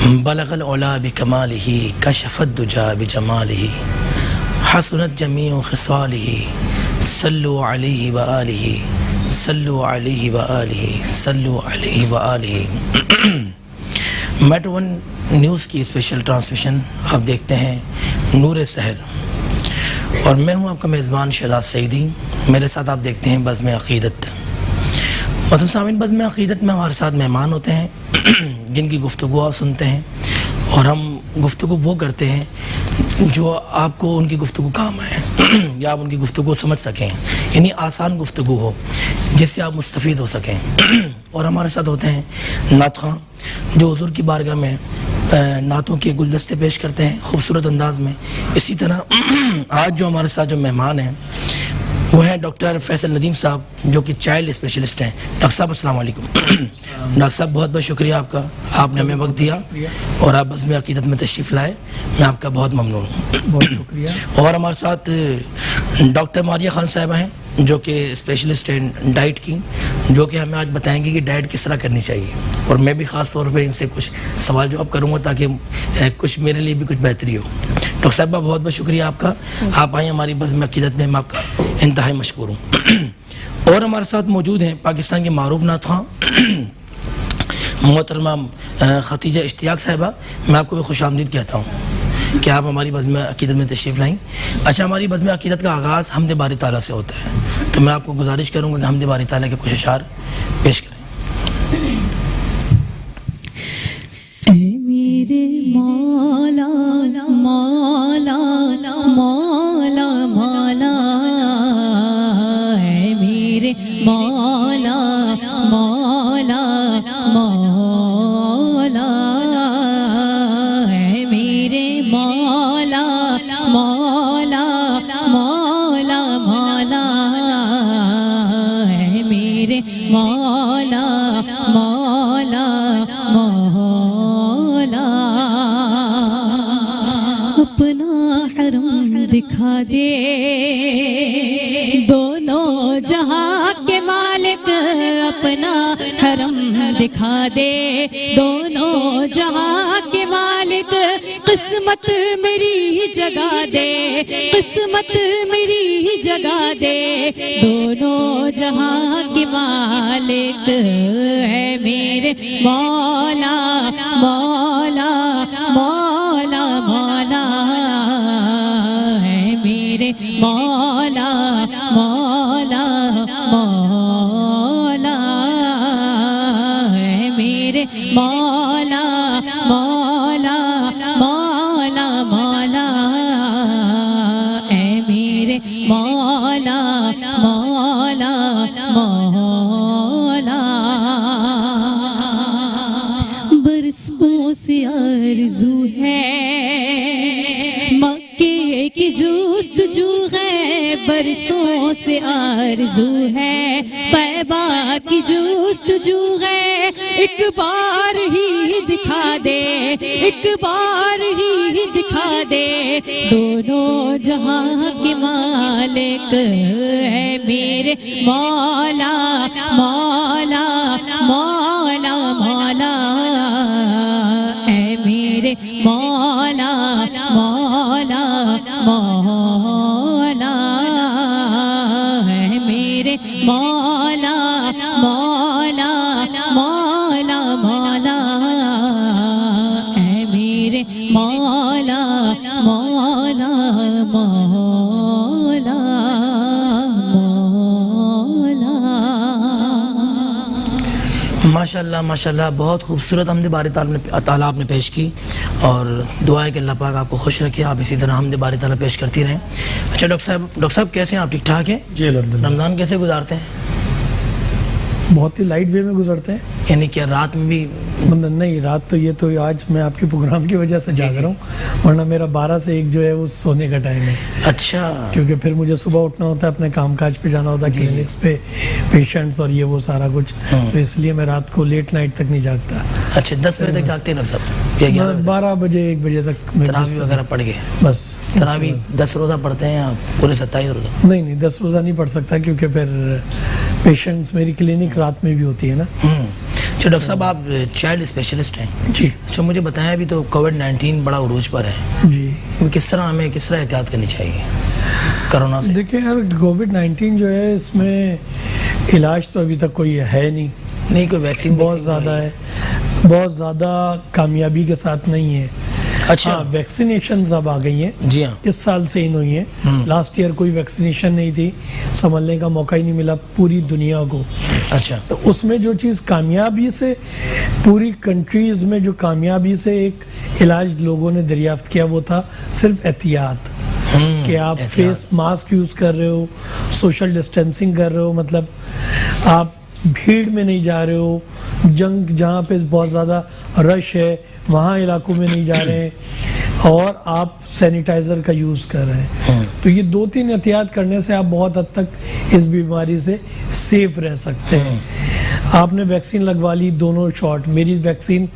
बलगल OLA बिकमालिही कशफत दुजा बिजमालिही Hasnat जमीउ खिसालिही सल्लु अलैहि व आलिही सल्लु अलैहि व आलिही सल्लु अलैहि व आलिही। मेट्रो वन न्यूज़ की स्पेशल ट्रांसमिशन आप देखते हैं नूर सहर और मैं हूं आपका मेज़बान शहजाद सईदी। मेरे साथ आप देखते हैं बज़्म अक़ीदत। मतलब सामीन बज़्म अक़ीदत में हमारे साथ मेहमान होते हैं जिनकी गुफ्तगू आप सुनते हैं और हम गुफ्तगू वो करते हैं जो आपको उनकी गुफ्तगू काम आए या आप उनकी गुफ्तगू समझ सकें, यानी आसान गुफ्तगू हो जिससे आप मुस्तफ़ीद हो सकें। और हमारे साथ होते हैं नात ख़ां जो हुज़ूर की बारगाह में नातों के गुलदस्ते पेश करते हैं खूबसूरत अंदाज में। इसी तरह आज जो हमारे साथ जो मेहमान हैं वो हैं डॉक्टर फैसल नदीम साहब जो कि चाइल्ड स्पेशलिस्ट हैं। डॉक्टर साहब अस्सलाम वालेकुम। डॉक्टर साहब बहुत बहुत शुक्रिया आपका, आपने हमें वक्त दिया और आप बज़्म अक़ीदत में तशरीफ़ लाए, मैं आपका बहुत ममनून हूँ। बहुत शुक्रिया। और हमारे साथ डॉक्टर मारिया खान साहिबा हैं जो कि स्पेशलिस्ट हैं डाइट की, जो कि हमें आज बताएंगे कि डाइट किस तरह करनी चाहिए। और मैं भी ख़ास तौर पे इनसे कुछ सवाल जवाब करूँगा ताकि कुछ मेरे लिए भी कुछ बेहतरी हो। डॉक्टर साहिबा बहुत बहुत शुक्रिया आपका, आप आए हमारी बज़्म अक़ीदत में, मैं आपका इंतहाई मशकूर हूँ। और हमारे साथ मौजूद हैं पाकिस्तान के मारूफ नात ख़ां मोहतरमा खतीजा इश्तियाक साहिबा। मैं आपको भी खुश आमदीद कहता हूँ कि आप हमारी बज़्म अक़ीदत में तशरीफ़ लाएँ। अच्छा, हमारी बज़्म अक़ीदत का आगाज़ हम्द बारी ताला से होता है, तो मैं आपको गुजारिश करूँगा कि हम्द बारी ताला के कुछ अशार पेश करें। मेरे मौला मौला मौला मौला है मेरे मौला मौला मौला है मेरे मौला मौला मौला मौला है मेरे मौला मौला मौला। अपना हरम दिखा दे दोनों जहां के मालिक, अपना हरम दिखा दे दोनों जहां के मालिक। किस्मत मेरी जगा दे, किस्मत मेरी जगा दे, दोनों जहां के मालिक है मेरे मौला मौला मौला मौला है मेरे मौला मौला मौला है मेरे मौला मौला मौला मौला है मेरे मौला मौला मौला। बरसों से आरज़ू है मक्के की जुस्तजू है, बरसों से आरज़ू है तैबा की जुस्तजू है। एक बार ही दिखा दे, एक बार ही दिखा दे, दोनों जहां के मालिक है मेरे मौला मौला मौला मौला है मेरे मौला मौला मौला है मेरे मौला मौला मौला मौला है मेरे मौला मौला मौला मौला। माशाल्लाह माशाल्लाह, बहुत खूबसूरत हम्द बारी ताला आपने पेश की और दुआ है कि अल्लाह पाक आपको खुश रखे, आप इसी तरह हम्द बारी ताला पेश करती रहें। अच्छा डॉक्टर साहब कैसे हैं आप? ठीक ठाक हैं जी अल्हम्दुलिल्लाह। रमज़ान कैसे गुजारते हैं? बहुत ही लाइट वे में गुजरते हैं, यानी क्या रात में भी? मतलब नहीं, रात तो ये तो आज मैं आपके प्रोग्राम की वजह से जाग रहा हूँ, वरना मेरा 12 से 1 जो है वो सोने का टाइम है। अच्छा, क्योंकि फिर मुझे सुबह उठना होता है, अपने कामकाज पे जाना होता है, क्लिनिक्स पे पेशेंट्स और ये वो सारा कुछ, तो इसलिए मैं रात को लेट नाइट तक नहीं जागता। अच्छा, 10 बजे तक जागते हैं सब या 12 बजे 1 बजे तक तरावी वगैरह पढ़ गए? बस तरावी 10 रोज़ा पढ़ते हैं या पूरे 27 रोज़ा? नहीं 10 रोज़ा नहीं पढ़ सकता, क्योंकि फिर पेशेंट्स, मेरी क्लिनिक रात में भी होती है ना। अच्छा डॉक्टर साहब, आप चाइल्ड स्पेशलिस्ट हैं जी अच्छा, मुझे बताएं अभी तो कोविड-19 बड़ा उरूज पर है, जी। किस तरह एहतियात करनी चाहिए कोरोना से? देखिए यार, कोविड-19 जो है इसमें इलाज तो अभी तक कोई है नहीं कोई वैक्सीन बहुत ज़्यादा है, बहुत ज़्यादा कामयाबी के साथ नहीं है। अच्छा हाँ, वैक्सीनेशन अब आ गई हैं, जी हाँ, इस साल से इन हुई हैं। लास्ट ईयर कोई वैक्सीनेशन नहीं थी, संभलने का मौका ही नहीं मिला पूरी दुनिया को। अच्छा तो उसमें जो चीज़ कामयाबी से पूरी कंट्रीज़ में जो कामयाबी से एक इलाज लोगों ने दरियाफ्त किया वो था सिर्फ एहतियात, कि आप फेस मास्क यूज़ कर रहे हो, सोशल डिस्टेंसिंग कर रहे हो, मतलब आप भीड़ में नहीं जा रहे हो, जहाँ पे बहुत ज़्यादा रश है वहाँ इलाकों में नहीं जा रहे हैं, और आप सैनिटाइज़र का यूज़ कर रहे हैं। तो ये 2-3 एहतियात करने से आप बहुत हद तक इस बीमारी से सेफ रह सकते हैं। आपने वैक्सीन लगवा ली दोनों शॉट, मेरी वैक्सीन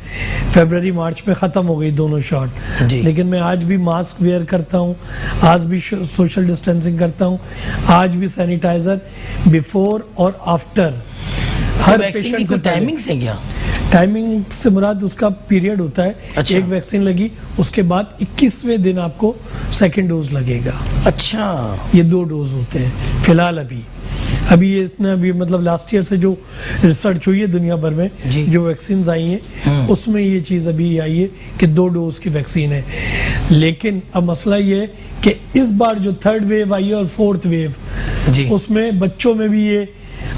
फरवरी मार्च में ख़त्म हो गई दोनों शॉट, लेकिन मैं आज भी मास्क वेयर करता हूँ, आज भी सोशल डिस्टेंसिंग करता हूँ, आज भी सैनिटाइज़र बिफोर और आफ्टर हर पेशेंट से। टाइमिंग से क्या? टाइमिंग से मुराद उसका पीरियड होता है। अच्छा। एक वैक्सीन लगी उसके बाद 21वें दिन आपको सेकेंड डोज लगेगा। अच्छा, ये 2 डोज होते हैं फिलहाल। अभी ये इतना भी मतलब लास्ट ईयर से जो रिसर्च हुई है दुनिया भर में, जो वैक्सीन आई हैं उसमें ये चीज़ अभी आई है कि 2 डोज की वैक्सीन है। लेकिन अब मसला ये है कि इस बार जो 3rd वेव आई है और 4th वेव, उसमें बच्चों में भी ये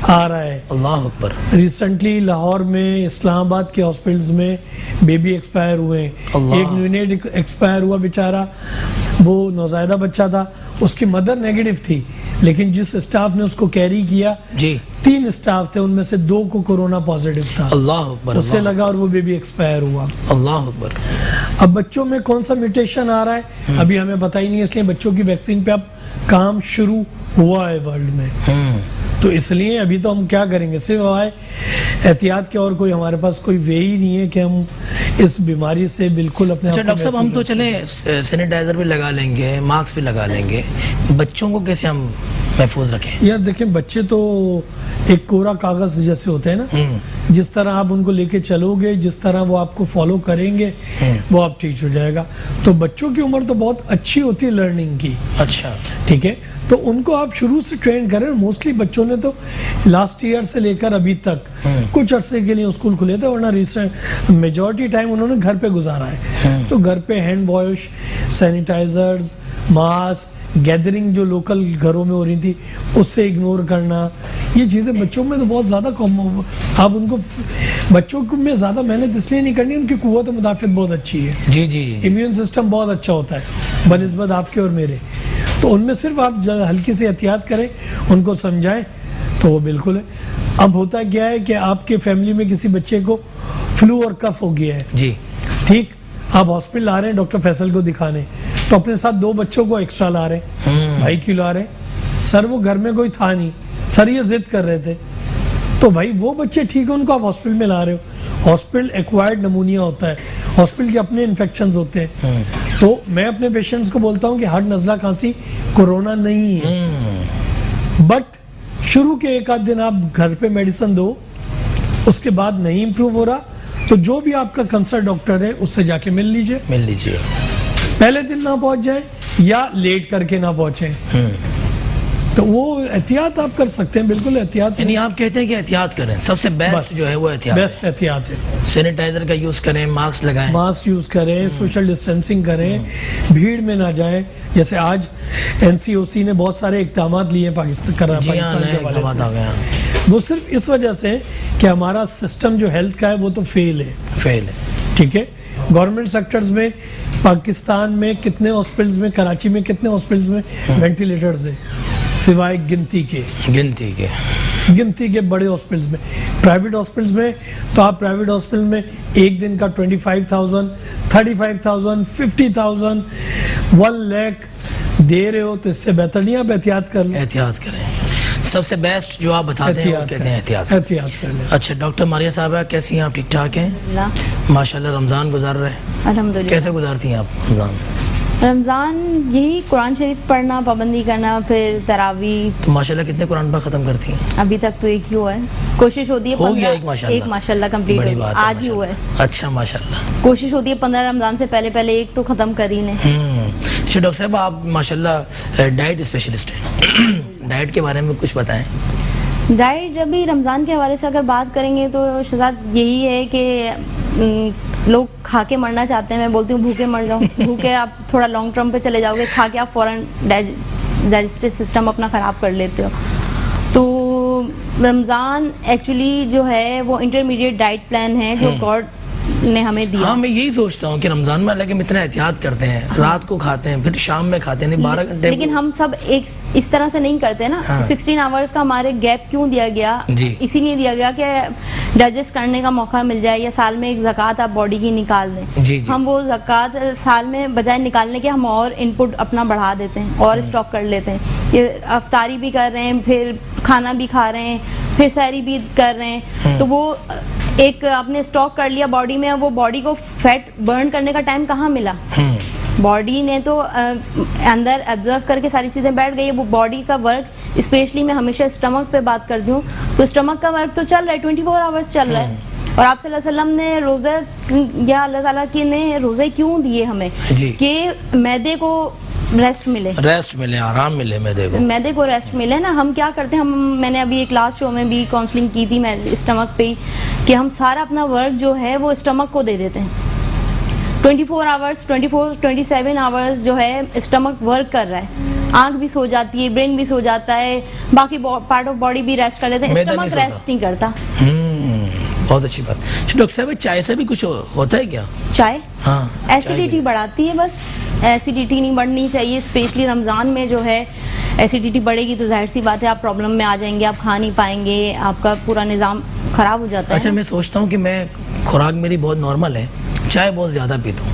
आ रहा है। अल्लाह अकबर। रिसेंटली लाहौर में, इस्लामाबाद के हॉस्पिटल्स में बेबी एक्सपायर हुए, एक न्यूनेट एक्सपायर हुआ बेचारा, वो नौज़ायदा बच्चा था, उसकी मदर नेगेटिव थी, लेकिन जिस स्टाफ ने उसको कैरी किया 3 स्टाफ थे, उनमें से 2 को कोरोना पॉजिटिव था। अल्लाह अकबर। उससे लगा और वो बेबी एक्सपायर हुआ। अल्लाह अकबर। अब बच्चों में कौन सा म्यूटेशन आ रहा है अभी हमें पता ही नहीं है, इसलिए बच्चों की वैक्सीन पे अब काम शुरू हुआ है वर्ल्ड में। तो इसलिए अभी तो हम क्या करेंगे, सिर्फ एहतियात के, और कोई हमारे पास कोई वे ही नहीं है कि हम इस बीमारी से बिल्कुल अपने। अच्छा डॉक्टर साहब, हम तो चले सैनिटाइजर भी लगा लेंगे, मास्क भी लगा लेंगे, बच्चों को कैसे हम महफूज रखें? यार देखें, बच्चे तो एक कोरा कागज जैसे होते हैं ना, जिस तरह आप उनको लेके चलोगे, जिस तरह वो आपको फॉलो करेंगे, वो आप ठीक हो जाएगा। तो बच्चों की उम्र तो बहुत अच्छी होती है लर्निंग की। अच्छा, ठीक है, तो उनको आप शुरू से ट्रेन करें। मोस्टली बच्चों ने तो लास्ट ईयर से लेकर अभी तक कुछ अरसे के लिए स्कूल खुले थे, वरना रिसेंट मेजॉरिटी टाइम उन्होंने घर पे गुजारा है। तो घर पे hand wash, sanitizers, mask, gathering जो लोकल घरों में हो रही थी उससे इग्नोर करना, ये चीज़ें बच्चों में तो बहुत ज़्यादा कम। आप उनको, बच्चों में ज़्यादा मेहनत इसलिए नहीं करनी, उनकी कुव्वत मुदाफ़ित बहुत अच्छी है। जी, इम्यून सिस्टम बहुत अच्छा होता है बनिस्बत आपके और मेरे। तो उनमें सिर्फ आप हल्की सी एहतियात करें, उनको समझाएं तो वो बिल्कुल है। अब होता क्या है कि आपके फैमिली में किसी बच्चे को फ्लू और कफ हो गया है, ठीक, आप हॉस्पिटल आ रहे हैं डॉक्टर फैसल को दिखाने, तो अपने साथ 2 बच्चों को एक्स्ट्रा ला रहे हैं, भाई की ला रहे हैं। सर वो घर में कोई था नहीं, सर ये जिद कर रहे थे, तो भाई वो बच्चे ठीक है, उनको आप हॉस्पिटल में ला रहे हो। हॉस्पिटल एक्वायर्ड नमूनिया होता है, हॉस्पिटल के अपने इन्फेक्शंस होते हैं। तो मैं अपने पेशेंट्स को बोलता हूँ कि हर नज़ला खांसी कोरोना नहीं है, बट शुरू के 1 आध दिन आप घर पे मेडिसिन दो, उसके बाद नहीं इम्प्रूव हो रहा तो जो भी आपका कंसल्ट डॉक्टर है उससे जाके मिल लीजिए। पहले दिन ना पहुंच जाए या लेट करके ना पहुंचे, तो वो एहतियात आप कर सकते हैं, बिल्कुल एहतियात। यानी आप कहते हैं कि एहतियात करें, सबसे बेस्ट जो है वो एहतियात, बेस्ट एहतियात है। सैनिटाइजर का यूज़ करें, मास्क लगाएं, मास्क यूज़ करें, सोशल डिस्टेंसिंग करें, भीड़ में ना जाएं। जैसे आज NCOC ने बहुत सारे इक़दाम लिए पाकिस्तान के हवाले से, वो सिर्फ इस वजह से कि हमारा सिस्टम जो हेल्थ का है वो तो फेल है, ठीक है। गवर्नमेंट सेक्टर्स में पाकिस्तान में कितने हॉस्पिटल्स में, कराची में कितने हॉस्पिटल्स में वेंटिलेटर्स है, सिवाय गिनती के बड़े हॉस्पिटल्स में। प्राइवेट हॉस्पिटल्स में तो आप प्राइवेट हॉस्पिटल में एक दिन का 25,000, 35,000, 50,000, 1 लाख दे रहे हो, तो इससे बेहतर नहीं आप एहतियात कर लें। एहतियात करें, सबसे बेस्ट जो आप बताते हैं वो कहते हैं एहतियात कर लें। अच्छा डॉक्टर मारिया साहबा, कैसी हैं आप? ठीक ठाक हैं माशाल्लाह। रमज़ान गुजार रहे हैं, अल्हम्दुलिल्लाह। कैसे गुजारती हैं आप रमज़ान? रमज़ान यही कुरान शरीफ पढ़ना, पाबंदी करना, फिर तरावी। तो माशाल्लाह कितने कुरान पाक खत्म करती हैं? अभी तक तो एक ही हुआ है, कोशिश होती है हो गया 15, एक माशाल्लाह कंप्लीट बड़ी हो गया, बात है, आज ही हुआ है। अच्छा माशाल्लाह। कोशिश होती है 15 रमज़ान से पहले पहले एक तो ख़त्म कर ही लें। अच्छा डॉक्टर साहब, आप माशाल्लाह डाइट स्पेशलिस्ट हैं डाइट के बारे में कुछ बताएं। डाइट अभी रमज़ान के हवाले से अगर बात करेंगे तो शहजाद यही है कि लोग खा के मरना चाहते हैं, मैं बोलती हूँ भूखे मर जाओ। भूखे आप थोड़ा लॉन्ग टर्म पे चले जाओगे, खा के आप फ़ौरन डाइजेस्टिव सिस्टम अपना ख़राब कर लेते हो। तो रमज़ान एक्चुअली जो है वो इंटरमीडिएट डाइट प्लान है जो गॉड ने हमें दिया। हाँ, मैं यही सोचता हूँ कि रमज़ान में हालांकि हम इतना एहतियात करते हैं, रात को खाते हैं, फिर शाम में खाते हैं, नहीं 12 घंटे। लेकिन हम सब एक इस तरह से नहीं करते ना। 16 आवर्स का हमारे गैप क्यों दिया गया? इसीलिए दिया गया कि डाइजेस्ट करने का मौका मिल जाए, या साल में एक ज़कात आप बॉडी की निकाल दें। हम वो ज़कात साल में बजाय निकालने के हम और इनपुट अपना बढ़ा देते हैं और स्टॉक कर लेते हैं कि अफ्तारी भी कर रहे हैं, फिर खाना भी खा रहे हैं, फिर सहरी भी कर रहे हैं। तो वो एक आपने स्टॉक कर लिया बॉडी में, वो बॉडी को फैट बर्न करने का टाइम कहाँ मिला? बॉडी ने तो अंदर एब्जॉर्व करके सारी चीज़ें बैठ गई है। वो बॉडी का वर्क, स्पेशली मैं हमेशा स्टमक पे बात करती हूँ, तो स्टमक का वर्क तो चल रहा है, 24 आवर्स चल रहा है। और आप सल्लल्लाहु अलैहि वसल्लम ने रोज़ा, या अल्लाह ताला की ने रोज़े क्यों दिए हमें? कि मैदे को रेस्ट मिले, आराम मिले मैदे को रेस्ट मिले ना। हम क्या करते हैं, मैंने अभी एक लास्ट शो में भी काउंसलिंग की थी मैं स्टमक पे ही, कि हम सारा अपना वर्क जो है वो स्टमक को दे देते हैं। 24 आवर्स 27 आवर्स जो है स्टमक वर्क कर रहा है, आंख भी सो जाती है, ब्रेन भी सो जाता है, बाकी पार्ट ऑफ बॉडी भी रेस्ट कर लेते हैं, स्टमक रेस्ट नहीं करता। बहुत अच्छी बात। डॉक्टर साहब, चाय से भी कुछ होता है क्या? चाय हाँ, एसिडिटी बढ़ाती है, बस एसिडिटी नहीं बढ़नी चाहिए। स्पेशली रमज़ान में जो है एसिडिटी बढ़ेगी तो जाहिर सी बात है आप प्रॉब्लम में आ जाएंगे, आप खा नहीं पाएंगे, आपका पूरा निज़ाम ख़राब हो जाता है। अच्छा, मैं सोचता हूँ कि मैं खुराक मेरी बहुत नॉर्मल है, चाय बहुत ज़्यादा पीता हूँ।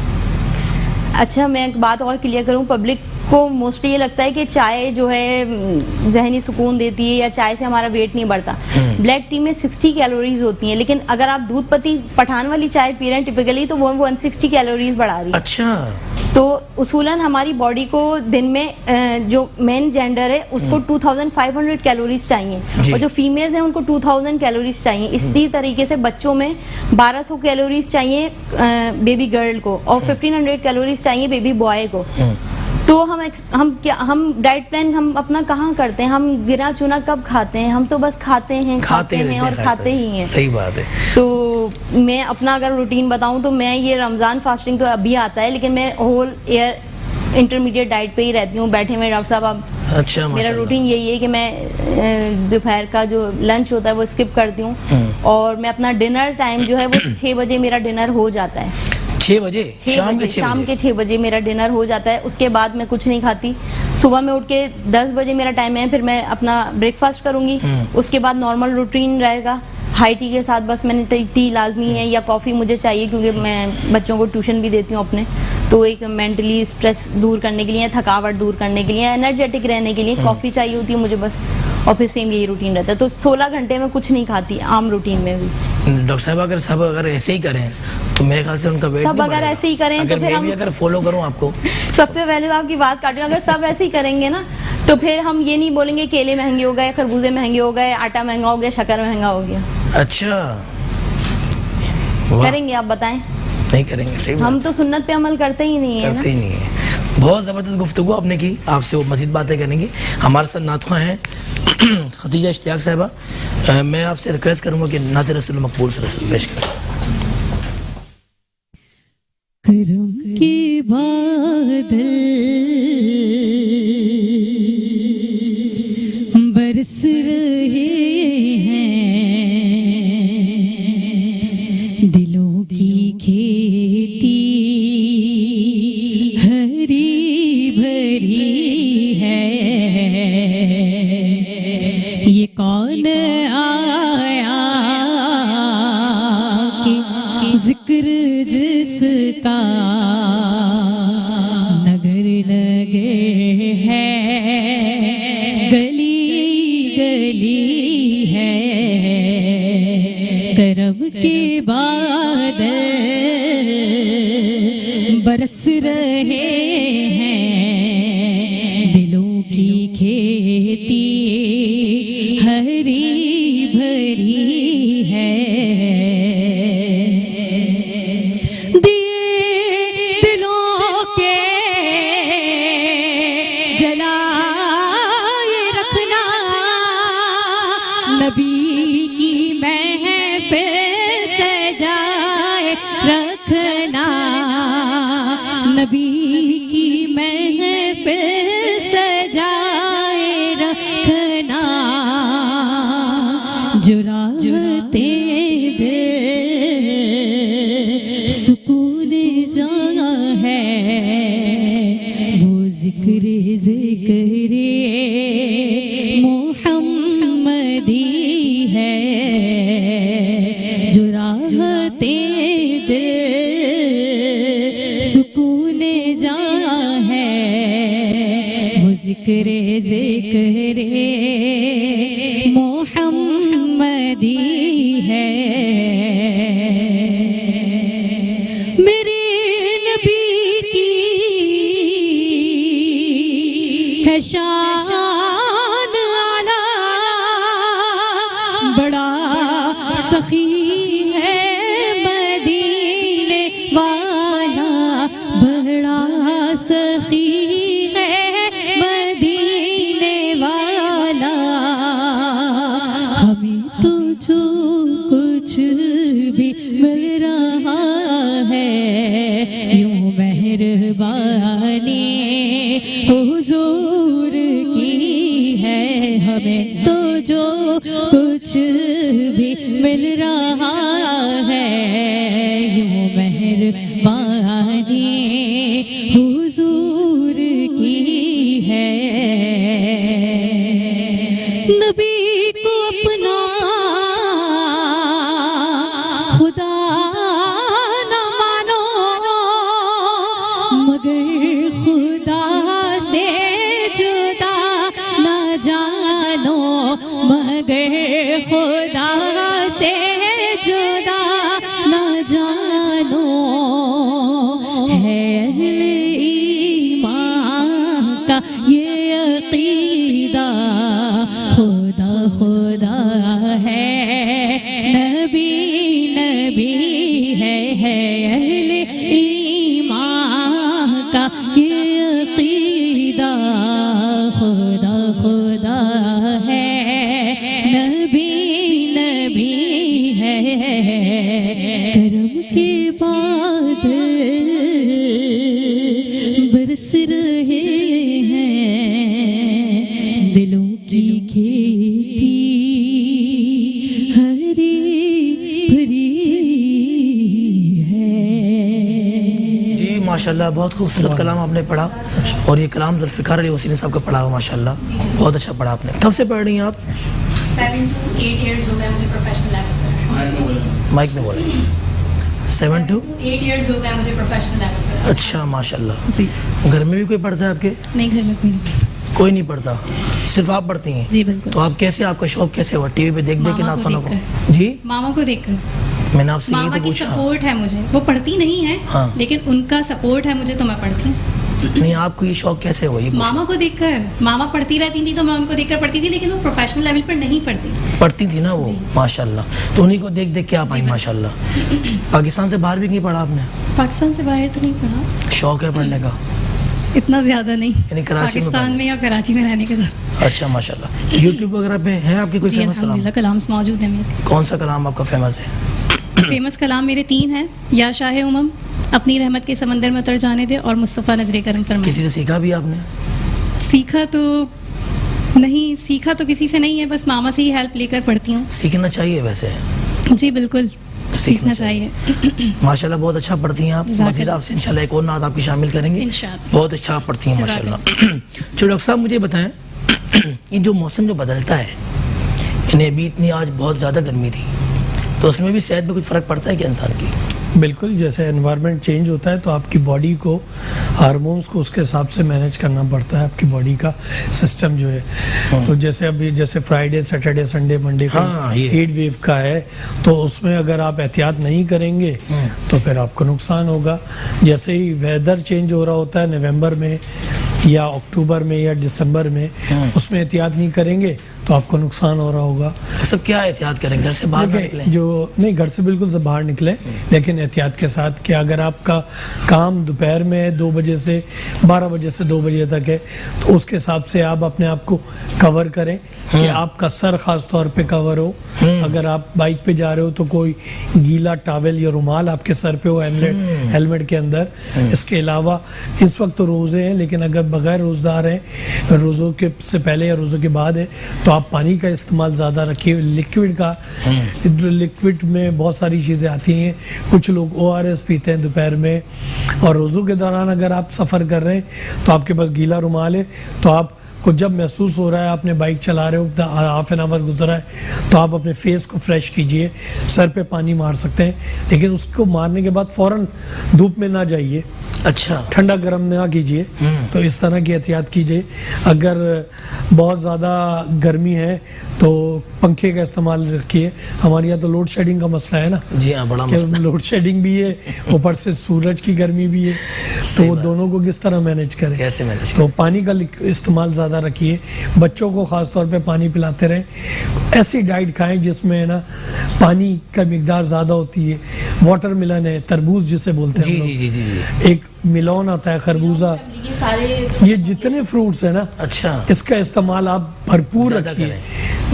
अच्छा, मैं एक बात और क्लियर करूँ, पब्लिक को मोस्टली ये लगता है कि चाय जो है जहनी सुकून देती है या चाय से हमारा वेट नहीं बढ़ता। ब्लैक टी में 60 कैलोरीज होती हैं, लेकिन अगर आप दूध पत्ती पठान वाली चाय पी रहे हैं टिपिकली तो वो 160 कैलोरीज बढ़ा रही है। अच्छा, तो उसूलन हमारी बॉडी को दिन में जो मेन जेंडर है उसको 2500 कैलोरीज चाहिए, और जो फीमेल्स हैं उनको 2000 कैलोरीज चाहिए। इसी तरीके से बच्चों में 1200 कैलोरीज चाहिए बेबी गर्ल को, और 1500 कैलोरीज चाहिए बेबी बॉय को। तो हम डाइट प्लान हम अपना कहाँ करते हैं? हम गिना चुना कब खाते हैं? हम तो बस खाते हैं और खाते ही हैं। सही बात है। तो मैं अपना अगर रूटीन बताऊं तो मैं ये रमज़ान फास्टिंग तो अभी आता है, लेकिन मैं होल ईयर इंटरमीडिएट डाइट पे ही रहती हूँ। बैठे हुए डॉक्टर साहब, अब अच्छा, मेरा रूटीन यही है कि मैं दोपहर का जो लंच होता है वो स्किप करती हूँ, और मैं अपना डिनर टाइम जो है वो 6 बजे मेरा डिनर हो जाता है। 6 बजे? शाम के 6 बजे मेरा डिनर हो जाता है। उसके बाद मैं कुछ नहीं खाती। सुबह में उठ के 10 बजे मेरा टाइम है, फिर मैं अपना ब्रेकफास्ट करूंगी। उसके बाद नॉर्मल रूटीन रहेगा, हाई टी के साथ बस मैंने टी लाजमी है, या कॉफ़ी मुझे चाहिए क्योंकि मैं बच्चों को ट्यूशन भी देती हूँ अपने, तो एक मेंटली स्ट्रेस दूर करने के लिए, थकावट दूर करने के लिए, एनर्जेटिक रहने के लिए कॉफ़ी चाहिए होती है मुझे बस। और फिर सेम यही रूटीन रहता है। तो 16 घंटे में कुछ नहीं खाती आम रूटीन में भी। डॉक्टर साहब, अगर सब ऐसे ही करें तो मेरे ख्याल से उनका वेट सब अगर ऐसे ही करें तो फिर हम अगर फॉलो करूं आपको, सबसे पहले तो आपकी बात काट रही हूं, अगर सब ऐसे ही करेंगे ना तो फिर हम ये नहीं बोलेंगे केले महंगे हो गए, खरबूजे महंगे हो गए, आटा महंगा हो गया, शक्कर महंगा हो गया। अच्छा, करेंगे? आप बताएं। नहीं करेंगे। सही हम तो सुन्नत पे अमल करते ही नहीं है ना। बहुत ज़बरदस्त गुफ्तगू आपने की, आपसे वो मज़ीद बातें करेंगे। हमारे साथ नातख़्वा हैं खदीजा इश्तियाक साहिबा। मैं आपसे रिक्वेस्ट करूँगा कि नात रसूल मकबूल सल्लल्लाहु पेश करें। करम के बादल बरस रहे हैं, दिलों की खेती हरी भरी है। ये कौन आया कि जिक्र जिसका नगर नगर है, गली गली है। करम के बादल बरस रहे हैं, दिलों की खेती हरी भरी है। नबी की महफिल सजाए रखना, नबी की महफिल सजाए रखना, जुराते दिल सुकून जहाँ है, वो जिक्र मोहम्मदी है। जो राहते दिल सुकून जहाँ है, वो जिक्र मोहम्मदी है। मेरे नबी की है शान आला, बड़ा सखी है मदीने वाला, बड़ा सखी है मदीने वाला। हमें तो जो कुछ भी मिल रहा है, यूं मेहरबानी हुजूर की है। हमें तो जो कुछ भी मिल रहा है, यूं मेहरबानी हुजूर की है। नबी को अपना खुदा न मानो, मगर खुदा से जुदा न जानो, मगर खुदा से जुदा न जानो। है अहले ईमान का ये अकीदा, खुदा खुदा है, नबी नबी है। अहले ईमान का ये अकीदा, खुदा खुदा है, नबी नबी है। करम के बादल बरस रहे हैं, दिलों की खेती हरी भरी है। जी माशाल्लाह, बहुत खूबसूरत कलाम आपने पढ़ा, और ये कलाम जुल्फ़िकार अली हुसैनी साहब का पढ़ा हुआ माशाल्लाह, बहुत अच्छा पढ़ा आपने। कब से पढ़ रही हैं आप? 7 to 8 years हो गए मुझे प्रोफेशनल लेवल पर। माइक में बोलें। 7 to 8 years हो गए मुझे प्रोफेशनल लेवल पर। अच्छा माशाल्लाह। जी। घर में भी कोई पढ़ता है आपके? नहीं, घर में कोई नहीं। कोई नहीं पढ़ता, सिर्फ आप पढ़ती हैं? जी बिल्कुल। तो आप कैसे, आपका शौक कैसे हुआ? टीवी पे देख देख के नाथखानों को? जी, मामा को देखकर। मैंने आपसे यही मामा तो की पूछा। सपोर्ट है मुझे, वो पढ़ती नहीं है हाँ। लेकिन उनका सपोर्ट है मुझे, तो मैं पढ़ती हूँ। नहीं, आपको ये शौक कैसे हुआ? ये मामा को देखकर, मामा पढ़ती रहती थी तो मैं उनको देखकर पढ़ती थी, लेकिन वो प्रोफेशनल लेवल पर नहीं पढ़ती। पढ़ती थी ना वो, माशाल्लाह। तो उन्हीं को देख देख के आप आई माशाल्लाह। पाकिस्तान से बाहर भी नहीं पढ़ा आपने? पाकिस्तान से बाहर तो नहीं पढ़ा। शौक है पढ़ने का? इतना ज्यादा नहीं, यानी कराची में पाकिस्तान में या कराची में रहने के साथ। अच्छा माशाल्लाह। यूट्यूब वगैरह पे है आपके कोई फेमस कलाम? कलाम मौजूद है मेरे। कौन सा कलाम आपका फेमस है? फेमस कलाम मेरे 3 हैं, या शाह उमम, अपनी रहमत के समंदर में उतर जाने दे, और मुस्तफ़ा नजरे करम फरमाए। किसी से सीखा भी आपने? सीखा तो नहीं, सीखा तो किसी से नहीं है, बस मामा से ही हेल्प लेकर पढ़ती हूँ। सीखना चाहिए वैसे। जी बिल्कुल, सीखना चाहिए। माशाल्लाह, बहुत अच्छा पढ़ती हैं आप। मज़ीद आपसे इंशाल्लाह एक और नात आपकी शामिल करेंगे। इंशाल्लाह। बहुत अच्छा आप पढ़ती हैं माशाल्लाह। चलो डॉक्टर साहब, मुझे बताएं, ये जो मौसम जो बदलता है, इन्हें अभी इतनी आज बहुत ज़्यादा गर्मी थी, तो उसमें भी सेहत में कुछ फ़र्क पड़ता है क्या इंसान की? बिल्कुल, जैसे एनवायरनमेंट चेंज होता है तो आपकी बॉडी को, हार्मोन्स को उसके हिसाब से मैनेज करना पड़ता है, आपकी बॉडी का सिस्टम जो है। तो जैसे अभी जैसे फ्राइडे, सैटरडे, संडे, मंडे का हीट वेव का है, तो उसमें अगर आप एहतियात नहीं करेंगे तो फिर आपको नुकसान होगा। जैसे ही वेदर चेंज हो रहा होता है नवंबर में या अक्टूबर में या दिसंबर में, उसमें एहतियात नहीं करेंगे तो आपको नुकसान हो रहा होगा। सब क्या एहतियात करें, घर से बाहर निकलें? जो नहीं, घर से बिल्कुल से बाहर निकले, लेकिन एहतियात के साथ कि अगर आपका काम दोपहर में 2 बजे से 12 बजे से 2 बजे तक है तो उसके हिसाब से आप अपने आप को कवर करें कि आपका सर खास तौर पे कवर हो। अगर आप बाइक पे जा रहे हो तो कोई गीला टॉवेल या रुमाल आपके सर पे हो, हेलमेट के अंदर। इसके अलावा इस वक्त तो रोज़े हैं, लेकिन अगर बगैर रोज़दार हैं, रोज़ों के से पहले या रोज़ों के बाद है, तो आप पानी का इस्तेमाल ज़्यादा रखिए, लिक्विड का। लिक्विड में बहुत सारी चीज़ें आती हैं। कुछ लोग ORS पीते हैं दोपहर में, और रोज़ों के दौरान अगर आप सफ़र कर रहे हैं तो आपके पास गीला रुमाल है, तो आप को जब महसूस हो रहा है आपने बाइक चला रहे हो, हाफ एन आवर गुजरा है, तो आप अपने फेस को फ्रेश कीजिए, सर पे पानी मार सकते हैं, लेकिन उसको मारने के बाद फ़ौरन धूप में ना जाइए। अच्छा, ठंडा गर्म ना कीजिए। तो इस तरह की एहतियात कीजिए। अगर बहुत ज़्यादा गर्मी है तो पंखे का इस्तेमाल रखिए। हमारे यहाँ तो लोड शेडिंग का मसला है ना। जी हाँ, बड़ा मसला। लोड शेडिंग भी है, ऊपर से सूरज की गर्मी भी है, तो दोनों को किस तरह मैनेज करें, कैसे मैनेज? तो पानी का इस्तेमाल ज़्यादा रखिए। बच्चों को ख़ास तौर पे पानी पिलाते रहें। ऐसी डाइट खाएं जिसमें ना पानी का मिकदार ज़्यादा होती है। वाटरमेलन है, तरबूज जिसे बोलते हैं हम लोग। जी। एक मिलोन आता है, खरबूजा, ये जितने फ्रूट्स है ना, अच्छा, इसका इस्तेमाल आप भरपूर रखिए।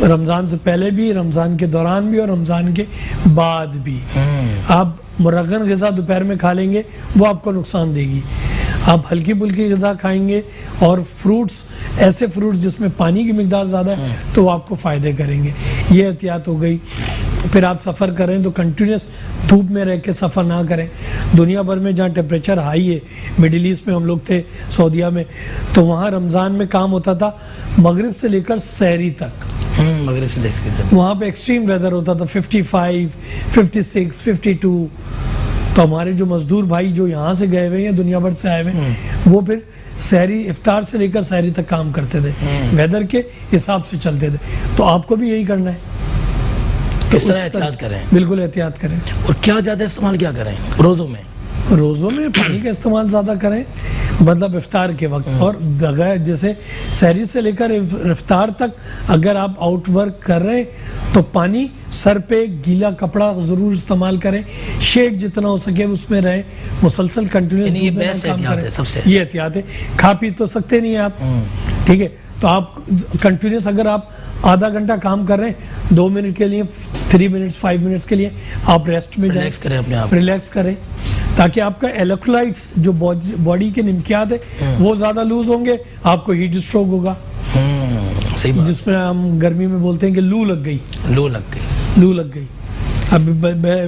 रमज़ान से पहले भी, रमज़ान के दौरान भी और रमज़ान के बाद भी। आप मुरगन ग़िज़ा दोपहर में खा लेंगे, वो आपको नुकसान देगी। आप हल्की फुल्की ग़िज़ा खाएंगे और फ्रूट्स, ऐसे फ्रूट्स जिसमें पानी की मिकदार ज़्यादा है, तो वो आपको फ़ायदे करेंगे। ये एहतियात हो गई। फिर आप सफ़र करें तो कंटिन्यूस धूप में रह के सफ़र ना करें। दुनिया भर में जहाँ टेम्परेचर हाई है, मिडिल ईस्ट में हम लोग थे, सऊदीया में, तो वहाँ रमज़ान में काम होता था मगरिब से लेकर सहरी तक। मगरिब से लेकर वहाँ पे एक्सट्रीम वेदर होता था, 55, 56, 52। तो हमारे जो मजदूर भाई जो यहाँ से गए हुए हैं, दुनिया भर से आए हुए हैं, वो फिर सहरी, इफ्तार से लेकर सहरी तक काम करते थे, वेदर के हिसाब से चलते थे। तो आपको भी यही करना है। किस तरह एहतियात करें? बिल्कुल एहतियात करें। और क्या ज़्यादा इस्तेमाल क्या करें रोज़ों में? रोज़ों में पानी का इस्तेमाल ज़्यादा करें, मतलब इफ्तार के वक्त। और बगैर, जैसे सहरी से लेकर इफ्तार तक अगर आप आउट वर्क कर रहे हैं तो पानी, सर पे गीला कपड़ा ज़रूर इस्तेमाल करें, शेड जितना हो सके उसमें रहे, मुसलसल कंटिन्यूस। ये बेस्ट एहतियात है सबसे। ये एहतियात है। खा पी तो सकते नहीं आप, ठीक है, तो आप कंटिन्यूस, अगर आप आधा घंटा काम कर रहे हैं, 2 मिनट के लिए, 3 मिनट्स, 5 मिनट्स के लिए आप रेस्ट में जाएं, रिलैक्स करें अपने आप, रिलैक्स करें, ताकि आपका इलेक्ट्रोलाइट्स जो बॉडी के निमकियात है वो ज़्यादा लूज होंगे, आपको हीट स्ट्रोक होगा। सही बात। जिसमें हम गर्मी में बोलते हैं कि लू लग गई। अब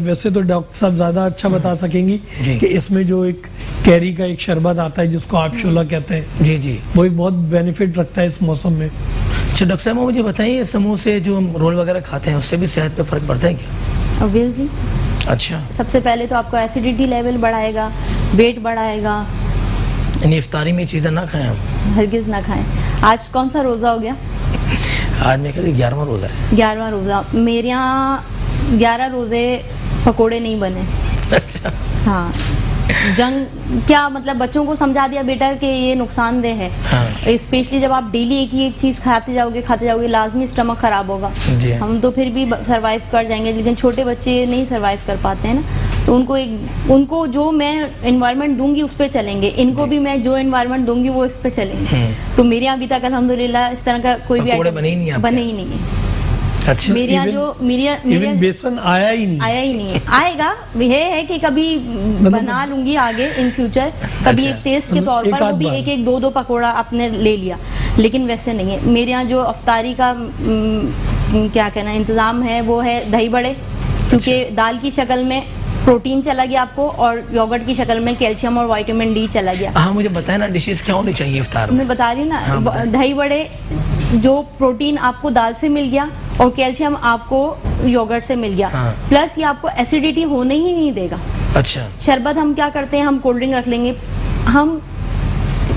वैसे तो डॉक्टर साहब ज़्यादा अच्छा बता सकेंगी कि इसमें जो एक कैरी का एक शरबत आता है जिसको आप शोला कहते हैं, जी, वो एक बहुत बेनिफिट रखता है इस मौसम में। अच्छा डॉक्टर साहब, मुझे बताइए, समोसे जो हम रोल वगैरह खाते हैं उससे भी सेहत पे फ़र्क पड़ता है क्या? ऑब्वियसली। अच्छा, सबसे पहले तो आपका एसिडिटी लेवल बढ़ाएगा, वेट बढ़ाएगा। यानी इफ्तारी में चीज़ें ना खाएं हम? हरगिज़ ना खाएं। आज कौन सा रोज़ा हो गया? आज मेरे ख्याल 11वां रोज़ा है। 11वां रोज़ा। मेरे यहाँ 11 रोज़े पकोड़े नहीं बने। अच्छा। हाँ, जंग क्या मतलब, बच्चों को समझा दिया बेटा कि ये नुकसानदेह है। हाँ। स्पेशली जब आप डेली एक ही एक चीज़ खाते जाओगे लाजमी स्टमक खराब होगा। हम तो फिर भी सरवाइव कर जाएंगे, लेकिन छोटे बच्चे नहीं सरवाइव कर पाते हैं ना। तो उनको जो मैं एनवायरनमेंट दूंगी उस पर चलेंगे, इनको भी मैं जो एनवायरनमेंट दूंगी वो इस पर चलेंगे। तो मेरे यहाँ अभी तक अल्हम्दुलिल्लाह इस तरह का कोई भी आइटम बने ही नहीं है। अच्छा, मेरे यहाँ जो बेसन आया ही नहीं है। आएगा ये है कि कभी बना लूंगी आगे इन फ्यूचर, कभी एक टेस्ट के तौर पर, वो भी एक 2 पकोड़ा आपने ले लिया, लेकिन वैसे नहीं है। मेरे यहाँ जो अफ्तारी का क्या कहना इंतज़ाम है वो है दही बड़े, क्योंकि दाल की शक्ल में प्रोटीन चला गया आपको और योगर्ट की शक्ल में कैल्शियम और विटामिन डी चला गया। हाँ, मुझे बताए ना डिशेस क्या होनी चाहिए इफ्तार में? मैं बता रही हूँ ना। हाँ, दही बड़े, जो प्रोटीन आपको दाल से मिल गया और कैल्शियम आपको योगर्ट से मिल गया। हाँ। प्लस ये आपको एसिडिटी होने ही नहीं देगा। अच्छा। शरबत हम क्या करते हैं, हम कोल्ड ड्रिंक रख लेंगे, हम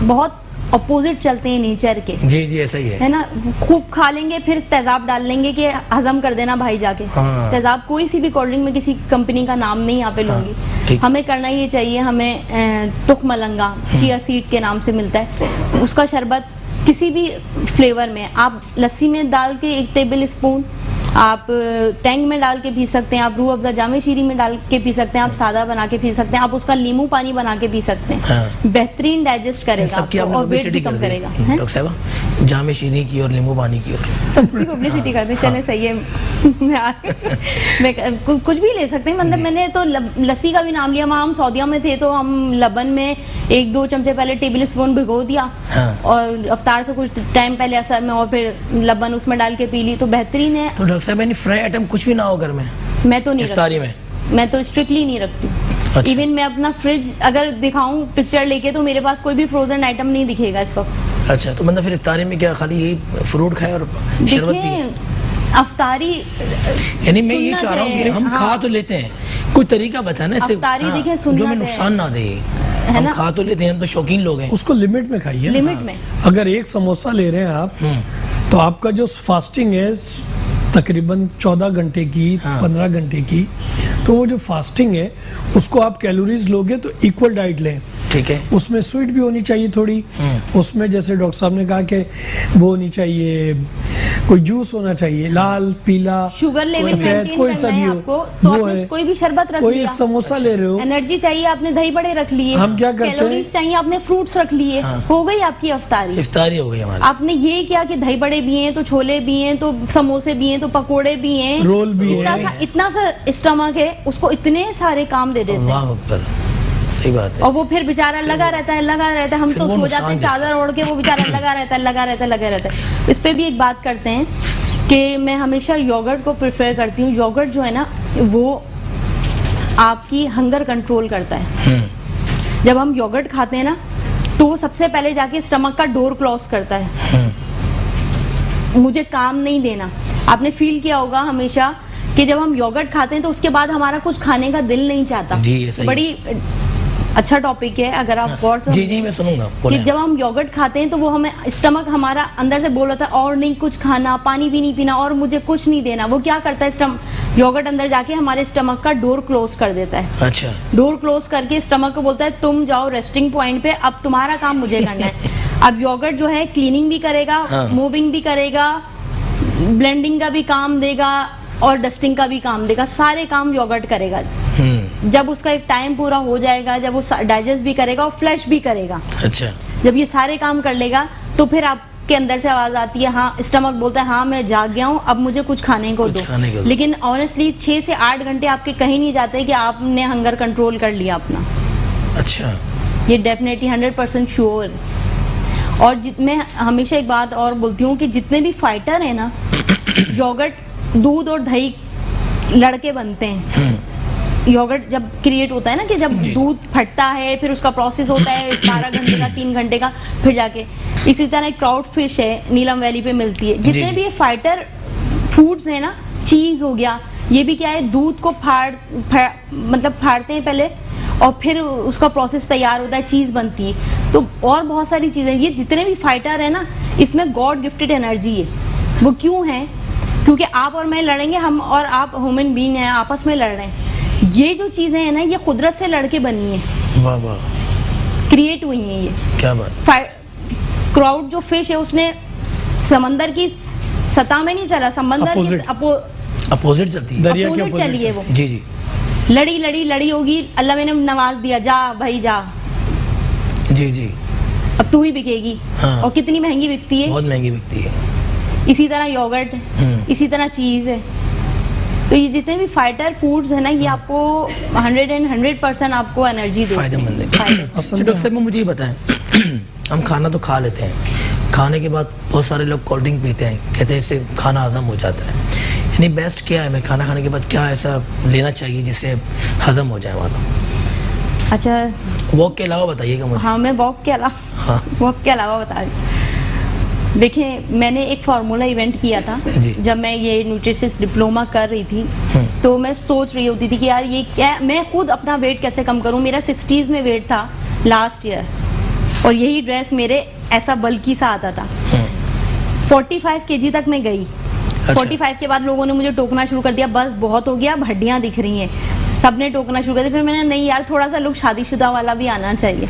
बहुत अपोजिट चलते हैं नेचर के। जी जी ऐसा ही है ना, खूब खा लेंगे फिर तेजाब डाल लेंगे कि हजम कर देना भाई जाके। हाँ। तेजाब कोई सी भी कोल्ड ड्रिंक में किसी कंपनी का नाम नहीं यहाँ पे लूंगी। हाँ, हमें करना ये चाहिए, हमें तुख मलंगा चिया सीड के नाम से मिलता है, उसका शरबत किसी भी फ्लेवर में आप लस्सी में डाल के 1 टेबल स्पून, आप टैंक में डाल के पी सकते हैं, आप रूह अफ़ज़ा जामे शीरी में डाल के पी सकते हैं, आप सादा बना के पी सकते हैं, आप उसका नींबू पानी बना के पी सकते हैं। हाँ। बेहतरीन डाइजेस्ट करेगा आपको और वेट भी कम करेगा। डॉक्टर साहब जामे शीरी की और नींबू पानी की और सबकी पब्लिसिटी करते हैं। चले सही है, मैं कुछ भी ले सकते हैं। मतलब मैंने तो लस्सी का भी नाम लिया, वहाँ हम सऊदीया में थे तो हम लबन में 1-2 चमचे पहले टेबल स्पून भिगो दिया। हाँ। और अफ्तार से कुछ टाइम पहले असर में और फिर लबन उसमें डाल के पी ली, तो बेहतरीन है। तो डॉक्टर साहब यानी फ्राई आइटम कुछ भी ना हो घर में? मैं तो नहीं इफ्तारी में मैं तो स्ट्रिक्टली नहीं रखती। अच्छा। इवन मैं अपना फ्रिज अगर दिखाऊं पिक्चर लेके तो मेरे पास कोई भी फ्रोजन आइटम नहीं दिखेगा इस वक्त। अच्छा, तो मतलब फिर इफ्तारी में क्या खाली यही फ्रूट खाए और शरबत पिए? अफ्तारी यानी मैं ये चाह रहा हूँ कि हम खा तो लेते हैं, कोई तरीका बताए ना इससे जो में नुकसान ना दे। हम खा तो लेते हैं, हम तो शौकीन लोग हैं। उसको लिमिट में खाइए। लिमिट में अगर 1 समोसा ले रहे हैं आप तो आपका जो फास्टिंग है तकरीबन 14 घंटे की, 15 घंटे की, तो वो जो फास्टिंग है उसको आप कैलोरीज लोगे तो इक्वल डाइट लें। ठीक है। उसमें स्वीट भी होनी चाहिए थोड़ी, उसमें जैसे डॉक्टर साहब ने कहा कि वो होनी चाहिए, कोई जूस होना चाहिए, लाल पीला शुगर लेवल सफेद कोई सा भी हो, तो वो है। कोई भी शरबत रख कोई लिया, एक समोसा ले रहे हो, एनर्जी चाहिए आपने दही बड़े रख लिए, हम क्या करते हैं, कैलोरीज चाहिए आपने फ्रूट्स रख लिए। हो गई आपकी इफ्तारी। इफ्तारी हो गई हमारी। आपने ये किया कि दही बड़े भी हैं तो छोले भी हैं तो समोसे भी हैं तो पकोड़े भी हैं, रोल भी है, इतना सा स्टमक है, उसको इतने सारे काम दे देते हैं। सही बात है। और वो फिर बेचारा लगा रहता है, हम तो सो जाते हैं चादर ओढ़ के, वो बेचारा लगा रहता है। इस पे भी एक बात करते हैं कि मैं हमेशा योगर्ट को प्रेफर करती हूँ। योगर्ट जो है ना वो आपकी हंगर कंट्रोल करता है। जब हम योगर्ट खाते हैं ना तो वो सबसे पहले जाके स्टमक का डोर क्लोज करता है, मुझे काम नहीं देना। आपने फील किया होगा हमेशा कि जब हम योगर्ट खाते हैं तो उसके बाद हमारा कुछ खाने का दिल नहीं चाहता। जी, बड़ी अच्छा टॉपिक है, अगर आप गौर से जी मैं सुनूंगा। कि जब हम योगर्ट खाते हैं तो वो हमें स्टमक हमारा अंदर से बोल रहा था और नहीं कुछ खाना, पानी भी नहीं पीना और मुझे कुछ नहीं देना। वो क्या करता है, योगर्ट अंदर जाके हमारे स्टमक का डोर क्लोज कर देता है। अच्छा। डोर क्लोज करके स्टमक को बोलता है तुम जाओ रेस्टिंग पॉइंट पे, अब तुम्हारा काम मुझे करना है। अब योगर्ट जो है क्लीनिंग भी करेगा, मूविंग भी करेगा, ब्लेंडिंग का भी काम देगा और डस्टिंग का भी काम देगा, सारे काम योगर्ट करेगा। जब उसका एक टाइम पूरा हो जाएगा, जब वो डाइजेस्ट भी करेगा और फ्लश भी करेगा। अच्छा। जब ये सारे काम कर लेगा तो फिर आपके अंदर से आवाज आती है, हाँ, स्टमक बोलता है हाँ मैं जाग गया हूँ, अब मुझे कुछ खाने को दो। लेकिन ऑनेस्टली 6 से 8 घंटे आपके कहीं नहीं जाते कि आपने हंगर कंट्रोल कर लिया अपना। अच्छा। ये डेफिनेटली 100% श्योर। और मैं हमेशा एक बात और बोलती हूँ कि जितने भी फाइटर है ना, योगर्ट दूध और दही लड़के बनते हैं। योगर्ट जब क्रिएट होता है ना कि जब दूध फटता है फिर उसका प्रोसेस होता है 12 घंटे का, 3 घंटे का, फिर जाके इसी तरह एक ट्राउट फिश है नीलम वैली पे मिलती है। जितने भी ये फाइटर फूड्स है ना, चीज हो गया, ये भी क्या है, दूध को फाड़ते हैं पहले और फिर उसका प्रोसेस तैयार होता है, चीज बनती है। तो और बहुत सारी चीजें, ये जितने भी फाइटर है ना इसमें गॉड गिफ्टेड एनर्जी है। वो क्यों है? क्योंकि आप और मैं लड़ेंगे, हम और आप ह्यूमन बीइंग हैं, आपस में लड़ रहे हैं। ये जो चीजें हैं ना ये कुदरत से लड़के बनी है, वाह वाह, क्रिएट हुई हैं। ये क्या बात। क्राउड जो फिश है उसने समंदर की सतह में नहीं चला, समंदर के अपोजिट चलती है, अपोजिट चली है वो। जी जी, लड़ी होगी, अल्लाह मैंने नवाज दिया, जा भाई जा, जी जी, अब तू ही बिकेगी। हाँ। और कितनी महंगी बिकती है, बहुत महंगी बिकती है। इसी तरह योगर्ट, इसी तरह चीज है। तो ये जितने भी फाइटर फूड्स है ना ये आपको 100% आपको एनर्जी देते हैं, फायदेमंद है। डॉक्टर साहब मुझे ये बताएं, हम खाना तो खा लेते हैं, खाने के बाद बहुत सारे लोग कोल्ड ड्रिंक पीते हैं, कहते हैं इससे खाना हजम हो जाता है। यानी बेस्ट क्या है, मैं खाना खाने के बाद क्या ऐसा लेना चाहिए जिससे हजम हो जाए हमारा? अच्छा, वॉक के अलावा बताइएगा मुझे। हाँ, मैं वॉक के अलावा बता रही हूँ। देखिए, मैंने एक फार्मूला इवेंट किया था जब मैं ये न्यूट्रिशियस डिप्लोमा कर रही थी, तो मैं सोच रही होती थी कि यार ये क्या, मैं खुद अपना वेट कैसे कम करूं। मेरा 60s में वेट था लास्ट ईयर, और यही ड्रेस मेरे ऐसा बल्कि सा आता था। 45 kg तक मैं गई। 45 के बाद लोगों ने मुझे टोकना शुरू कर दिया, बस बहुत हो गया, हड्डियां दिख रही हैं, सबने टोकना शुरू कर दिया। फिर मैंने, नहीं यार, थोड़ा सा लुक शादीशुदा वाला भी आना चाहिए।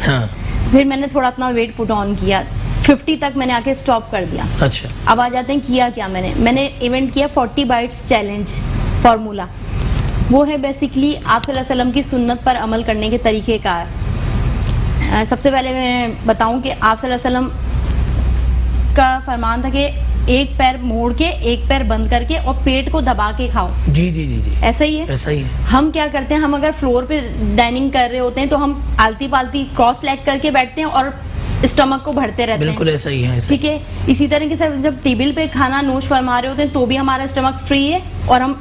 फिर मैंने थोड़ा अपना वेट पुट ऑन किया, 50 तक मैंने आके स्टॉप कर दिया। अच्छा, अब आ जाते हैं किया क्या मैंने इवेंट किया 40 बाइट्स चैलेंज फार्मूला। वो है बेसिकली आप सल्लल्लाहु अलैहि वसल्लम की सुन्नत पर अमल करने के तरीक़ेकार। सबसे पहले मैं बताऊं कि आप सल्लल्लाहु अलैहि वसल्लम का फरमान था कि एक पैर मोड़ के एक पैर बंद करके और पेट को दबा के खाओ। जी जी जी जी, ऐसा ही है, ऐसा ही है। हम क्या करते हैं, हम अगर फ्लोर पे डाइनिंग कर रहे होते हैं तो हम आलती पालती क्रॉस लेग करके बैठते हैं और स्टमक को भरते रहते हैं। बिल्कुल ऐसा ही है। ठीक है, इसी तरीके से जब टेबल पे खाना नोश फरमा रहे होते हैं तो भी हमारा स्टमक फ्री है और हम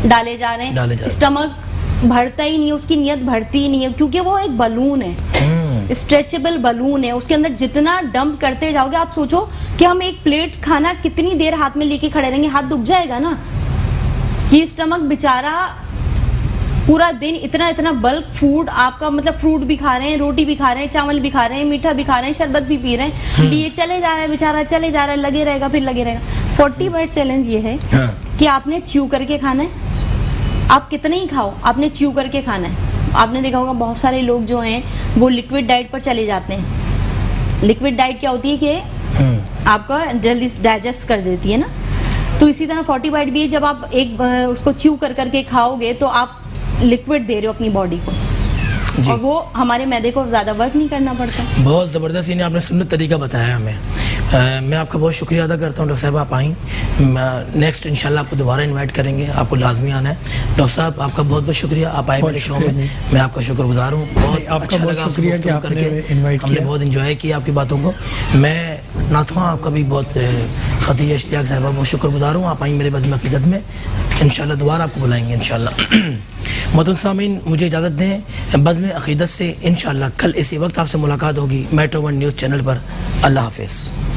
डाले जा रहे हैं। स्टमक भरता ही नहीं है, उसकी नीयत भरती ही नहीं है, क्योंकि वो एक बलून है, स्ट्रेचेबल बलून है। उसके अंदर जितना डंप करते जाओगे, आप सोचो कि हम एक प्लेट खाना कितनी देर हाथ में लेके खड़े रहेंगे, हाथ दुख जाएगा ना। ये स्टमक बेचारा पूरा दिन इतना इतना बल्क फूड आपका, मतलब फ्रूट भी खा रहे हैं, रोटी भी खा रहे हैं, चावल भी खा रहे हैं, मीठा भी खा रहे हैं, शरबत भी पी रहे हैं, लिए चले जा रहा है बेचारा, चले जा रहा है, लगे रहेगा, फिर लगे रहेगा। 40 बाइट चैलेंज ये है कि आपने च्यू करके खाना है। आप कितने ही खाओ, आपने च्यू करके खाना है। आपने देखा होगा बहुत सारे लोग जो हैं वो लिक्विड डाइट पर चले जाते हैं। लिक्विड डाइट क्या होती है कि आपका जल्दी डाइजेस्ट कर देती है ना, तो इसी तरह 40 बाइट भी है। जब आप एक उसको च्यू कर करके खाओगे तो आप लिक्विड दे रहे हो अपनी बॉडी को, और वो हमारे मैदे को ज़्यादा वर्क नहीं करना पड़ता। बहुत ज़बरदस्त इन्हें आपने सुन्नत तरीका बताया हमें। मैं आपका बहुत शुक्रिया अदा करता हूँ डॉक्टर साहब, आप आई। नेक्स्ट इंशाल्लाह आपको दोबारा इनवाइट करेंगे, आपको लाजमी आना है। डॉक्टर साहब आपका बहुत बहुत शुक्रिया, आप आए मेरे शो में, मैं आपका शुक्रगुजार हूँ। बहुत अच्छा लगा आपसे गुफ्तगू करके, हमने बहुत इंजॉय किया आपकी बातों को। मैं नाथवा आपका भी बहुत खतीजा इश्तियाक साहबा बहुत शुक्रगुजार हूँ, आप आई मेरे बज़्म अक़ीदत में। इंशाल्लाह दोबारा आपको बुलाएंगे इंशाल्लाह। मोहतरम सामीन, मुझे इजाज़त दें, बज़्म अक़ीदत से इंशाल्लाह कल इसी वक्त आपसे मुलाकात होगी मेट्रो 1 न्यूज़ चैनल पर। अल्लाह हाफ़िज़।